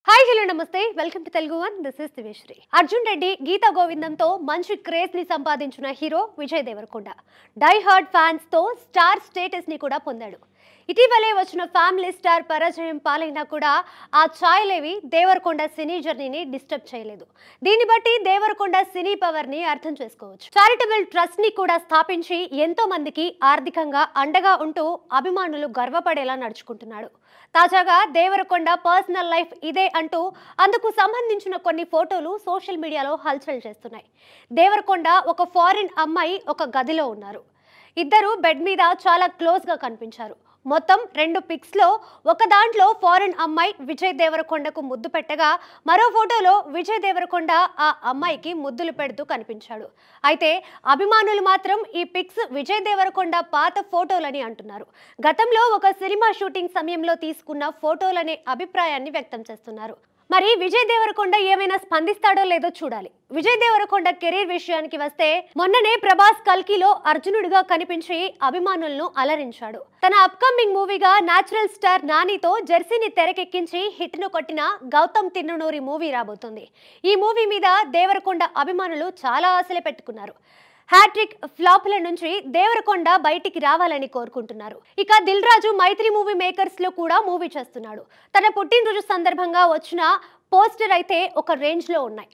Hi hello నమస్తే welcome to Telugu one this is Diveshri. Arjun Reddy Geetha గోవిందంతో మంచి క్రేజ్ ని సంపాదించిన hero Vijay Devarakonda die hard fans తో స్టార్ స్టేటస్ ని కూడా పొందాడు. ఇటీవలే వచ్చిన ఫ్యామిలీ స్టార్ పరాజయం పాలైనా కూడా ఆ ఛాయలేవి దేవరకొండ సినీ జర్నీని డిస్టర్బ్ చేయలేదు. దీన్ని బట్టి దేవరకొండ సినీ పవర్ ని అర్థం చేసుకోవచ్చు. చారిటబుల్ ట్రస్ట్ ని కూడా స్థాపించి ఎంతో మందికి ఆర్థికంగా అండగా ఉంటూ అభిమానులు గర్వపడేలా నడుచుకుంటున్నాడు. తాజాగా దేవరకొండ పర్సనల్ లైఫ్ ఇదే అంటూ అందుకు సంబంధించిన కొన్ని ఫోటోలు సోషల్ మీడియాలో హల్చల్ చేస్తున్నాయి. దేవరకొండ ఒక ఫారిన్ అమ్మాయి ఒక గదిలో ఉన్నారు. ఇద్దరు బెడ్ మీద చాలా క్లోజ్ గా కనిపించారు. మొత్తం 2 పిక్స్ లో ఒక దాంట్లో ఫారిన్ అమ్మాయి విజయ్ దేవరకొండకు ముద్దు పెట్టగా మరో ఫోటోలో విజయ్ దేవరకొండ ఆ అమ్మాయికి ముద్దులు పెడుతూ కనిపించాడు. అయితే అభిమానులు మాత్రం ఈ పిక్స్ విజయ్ దేవరకొండ పాత ఫోటోలని అంటున్నారు. గతంలో ఒక సినిమా షూటింగ్ సమయంలో తీసుకున్న ఫోటోలనే అభిప్రాయాన్ని వ్యక్తం చేస్తున్నారు. మరి విజయ్ దేవరకొండ ఏమైనా స్పందిస్తాడో లేదో చూడాలి. విజయ్ దేవరకొండ కెరీర్ విషయానికి వస్తే మొన్ననే ప్రభాస్ కల్కిలో అర్జునుడిగా కనిపించి అభిమానులను అలరించాడు. తన అప్కమింగ్ మూవీగా నేచురల్ స్టార్ నానితో జెర్సీని తెరకెక్కించి హిట్ ను కొట్టిన గౌతమ్ తిన్ననూరి మూవీ రాబోతుంది. ఈ మూవీ మీద దేవరకొండ అభిమానులు చాలా ఆశలు పెట్టుకున్నారు. హ్యాట్రిక్ ఫ్లాప్ల నుంచి దేవరకొండ బయటికి రావాలని కోరుకుంటున్నారు. ఇక దిల్ రాజు మైత్రి మూవీ మేకర్స్ లో కూడా మూవీ చేస్తున్నాడు. తన పుట్టినరోజు సందర్భంగా వచ్చిన పోస్టర్ అయితే ఒక రేంజ్ లో ఉన్నాయి.